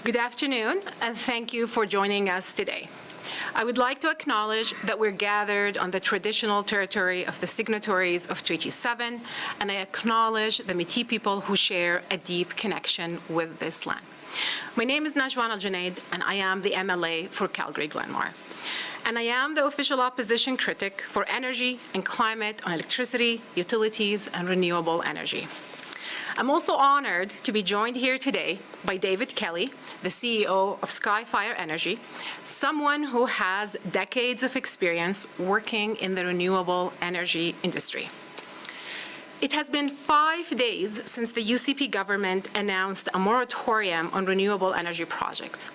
Good afternoon, and thank you for joining us today. I would like to acknowledge that we're gathered on the traditional territory of the signatories of Treaty 7, and I acknowledge the Métis people who share a deep connection with this land. My name is Nagwan Al-Guneid, and I am the MLA for Calgary-Glenmore. And I am the official opposition critic for energy and climate on electricity, utilities, and renewable energy. I'm also honored to be joined here today by David Kelly, the CEO of Skyfire Energy, someone who has decades of experience working in the renewable energy industry. It has been 5 days since the UCP government announced a moratorium on renewable energy projects,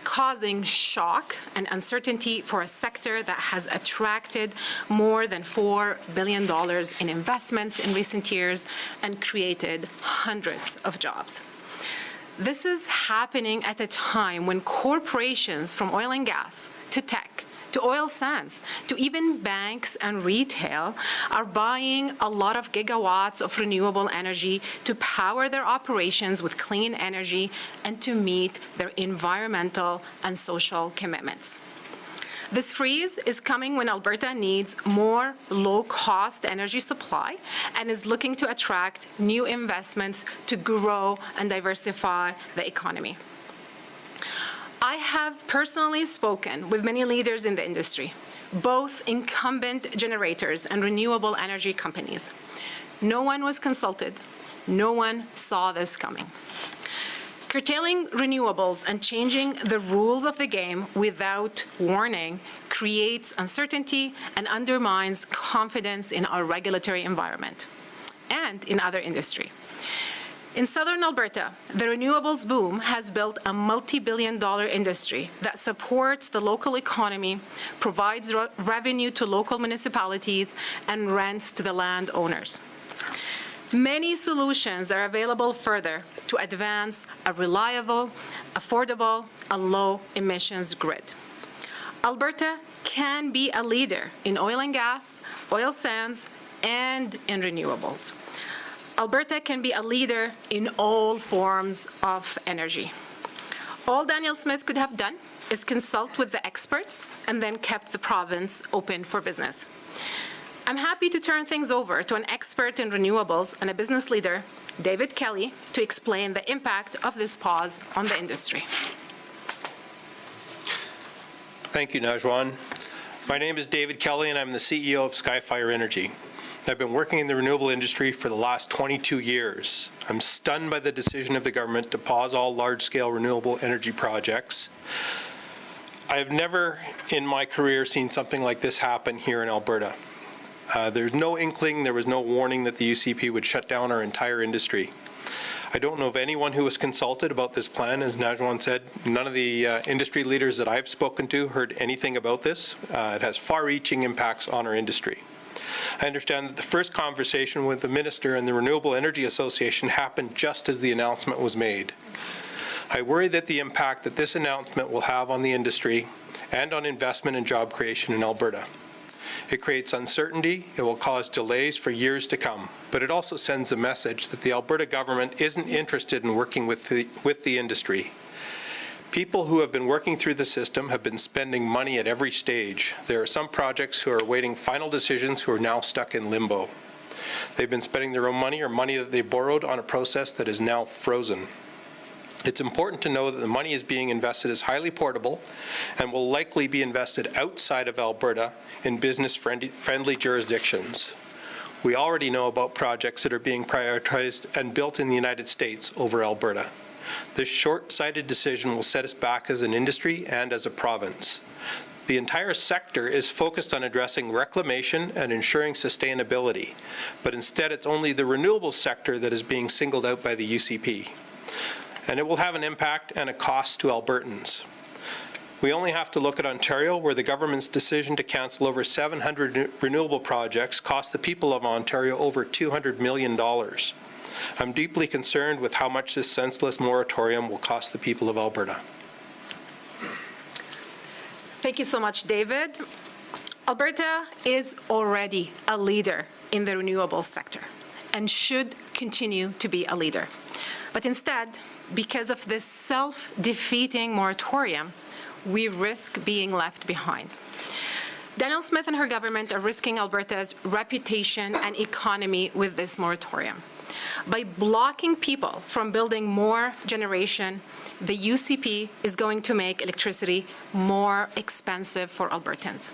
causing shock and uncertainty for a sector that has attracted more than $4 billion in investments in recent years and created hundreds of jobs. This is happening at a time when corporations from oil and gas to tech to oil sands, to even banks and retail are buying a lot of gigawatts of renewable energy to power their operations with clean energy and to meet their environmental and social commitments. This freeze is coming when Alberta needs more low-cost energy supply and is looking to attract new investments to grow and diversify the economy. I have personally spoken with many leaders in the industry, both incumbent generators and renewable energy companies. No one was consulted. No one saw this coming. Curtailing renewables and changing the rules of the game without warning creates uncertainty and undermines confidence in our regulatory environment and in other industry. In southern Alberta, the renewables boom has built a multi-billion-dollar industry that supports the local economy, provides revenue to local municipalities, and rents to the landowners. Many solutions are available further to advance a reliable, affordable, and low-emissions grid. Alberta can be a leader in oil and gas, oil sands, and in renewables. Alberta can be a leader in all forms of energy. All Daniel Smith could have done is consult with the experts and then kept the province open for business. I'm happy to turn things over to an expert in renewables and a business leader, David Kelly, to explain the impact of this pause on the industry. Thank you, Nagwan. My name is David Kelly, and I'm the CEO of Skyfire Energy. I've been working in the renewable industry for the last 22 years. I'm stunned by the decision of the government to pause all large-scale renewable energy projects. I have never in my career seen something like this happen here in Alberta. There's no inkling, there was no warning that the UCP would shut down our entire industry. I don't know of anyone who was consulted about this plan. As Nagwan said, none of the industry leaders that I've spoken to heard anything about this. It has far-reaching impacts on our industry. I understand that the first conversation with the Minister and the Renewable Energy Association happened just as the announcement was made. I worry that the impact that this announcement will have on the industry and on investment and job creation in Alberta. It creates uncertainty, it will cause delays for years to come, but it also sends a message that the Alberta government isn't interested in working with the industry. People who have been working through the system have been spending money at every stage. There are some projects who are awaiting final decisions who are now stuck in limbo. They've been spending their own money or money that they borrowed on a process that is now frozen. It's important to know that the money is being invested as highly portable and will likely be invested outside of Alberta in business-friendly jurisdictions. We already know about projects that are being prioritized and built in the United States over Alberta. This short-sighted decision will set us back as an industry and as a province. The entire sector is focused on addressing reclamation and ensuring sustainability, but instead it's only the renewables sector that is being singled out by the UCP. And it will have an impact and a cost to Albertans. We only have to look at Ontario, where the government's decision to cancel over 700 renewable projects cost the people of Ontario over $200 million. I'm deeply concerned with how much this senseless moratorium will cost the people of Alberta. Thank you so much, David. Alberta is already a leader in the renewables sector and should continue to be a leader. But instead, because of this self-defeating moratorium, we risk being left behind. Danielle Smith and her government are risking Alberta's reputation and economy with this moratorium. By blocking people from building more generation, the UCP is going to make electricity more expensive for Albertans.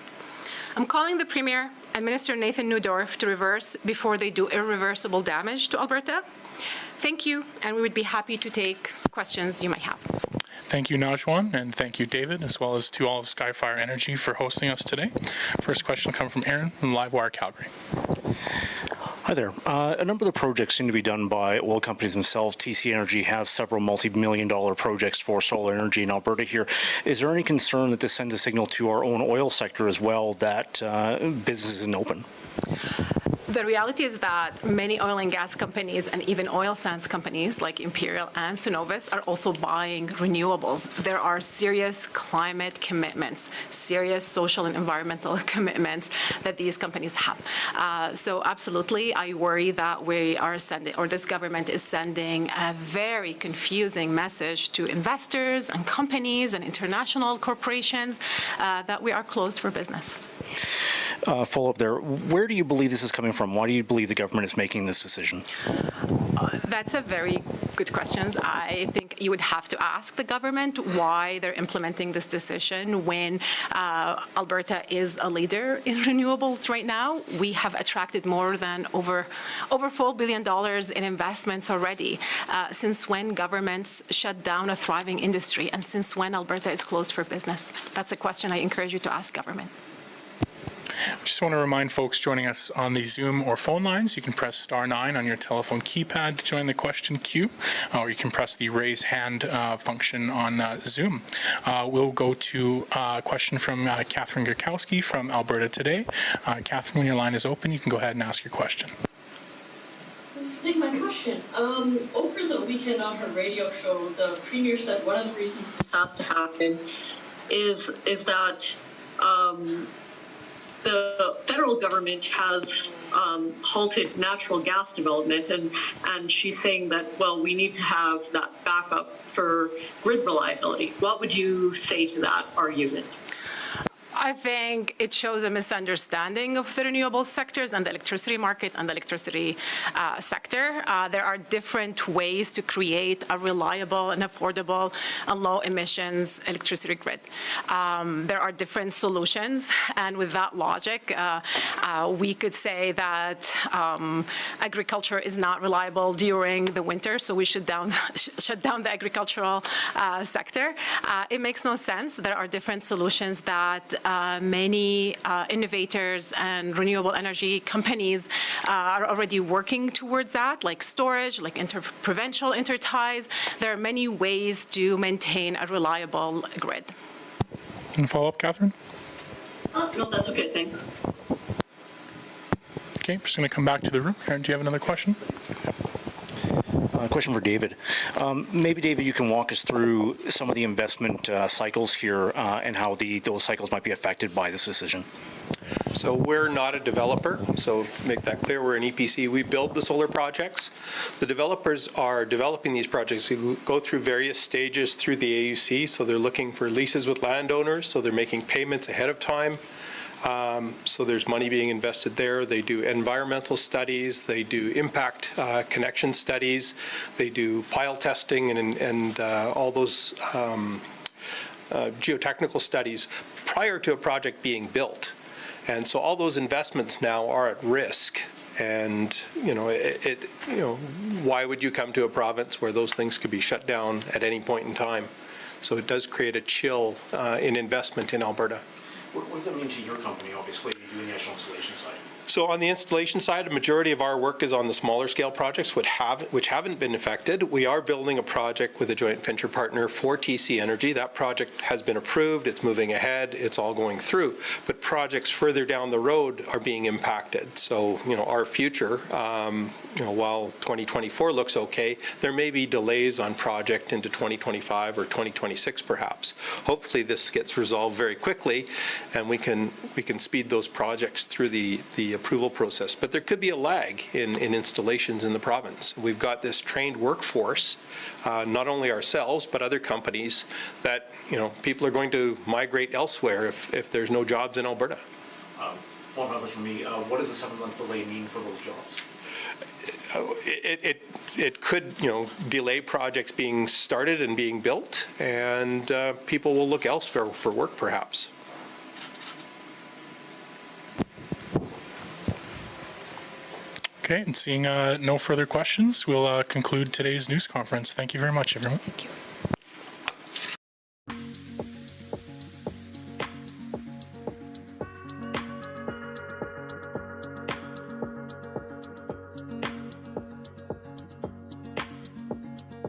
I'm calling the Premier and Minister Nathan Neudorf to reverse before they do irreversible damage to Alberta. Thank you, and we would be happy to take questions you might have. Thank you, Nagwan, and thank you, David, as well as to all of Skyfire Energy for hosting us today. First question will come from Aaron from Livewire Calgary. Hi there. A number of the projects seem to be done by oil companies themselves. TC Energy has several multi-million-dollar projects for solar energy in Alberta here. Is there any concern that this sends a signal to our own oil sector as well that business isn't open? The reality is that many oil and gas companies and even oil sands companies like Imperial and Cenovus are also buying renewables. There are serious climate commitments, serious social and environmental commitments that these companies have. So absolutely, I worry that we are sending, or this government is sending a very confusing message to investors and companies and international corporations that we are closed for business. Follow up there. Where do you believe this is coming from? Why do you believe the government is making this decision? That's a very good question. I think you would have to ask the government why they're implementing this decision when Alberta is a leader in renewables right now. We have attracted more than over $4 billion in investments already. Since when governments shut down a thriving industry, and since when Alberta is closed for business? That's a question I encourage you to ask government. Just want to remind folks joining us on the Zoom or phone lines, you can press *9 on your telephone keypad to join the question queue, or you can press the raise hand function on Zoom. We'll go to a question from Catherine Gurkowski from Alberta Today. Catherine, when your line is open, you can go ahead and ask your question. Take my question. Over the weekend on her radio show, the Premier said one of the reasons this has to happen is that the federal government has halted natural gas development, and she's saying that, well, we need to have that backup for grid reliability. What would you say to that argument? I think it shows a misunderstanding of the renewable sectors and the electricity market and the electricity sector. There are different ways to create a reliable and affordable and low emissions electricity grid. There are different solutions, and with that logic, we could say that agriculture is not reliable during the winter, so we should shut down the agricultural sector. It makes no sense. There are different solutions that many innovators and renewable energy companies are already working towards that, like storage, like provincial interties. There are many ways to maintain a reliable grid. Can follow up, Catherine? No, that's okay. Thanks. Okay, I'm just going to come back to the room. Aaron, do you have another question? Question for David. Maybe, David, you can walk us through some of the investment cycles here and how those cycles might be affected by this decision. So we're not a developer, so make that clear. We're an EPC. We build the solar projects. The developers are developing these projects who go through various stages through the AUC, so they're looking for leases with landowners, so they're making payments ahead of time. So there's money being invested there. They do environmental studies. They do impact connection studies. They do pile testing and all those geotechnical studies prior to a project being built. And so all those investments now are at risk. And, why would you come to a province where those things could be shut down at any point in time? So it does create a chill in investment in Alberta. What does that mean to your company, obviously, doing the actual installation side? So on the installation side, a majority of our work is on the smaller scale projects which haven't been affected. We are building a project with a joint venture partner for TC Energy. That project has been approved. It's moving ahead. It's all going through. But projects further down the road are being impacted. So, our future, while 2024 looks okay, there may be delays on project into 2025 or 2026 perhaps. Hopefully this gets resolved very quickly and we can speed those projects through the approval process. But there could be a lag in installations in the province. We've got this trained workforce, not only ourselves, but other companies that, people are going to migrate elsewhere if there's no jobs in Alberta. One other for me, what does a 7-month delay mean for those jobs? It could, delay projects being started and being built, and people will look elsewhere for work, perhaps. Okay, and seeing no further questions, we'll conclude today's news conference. Thank you very much, everyone. Thank you.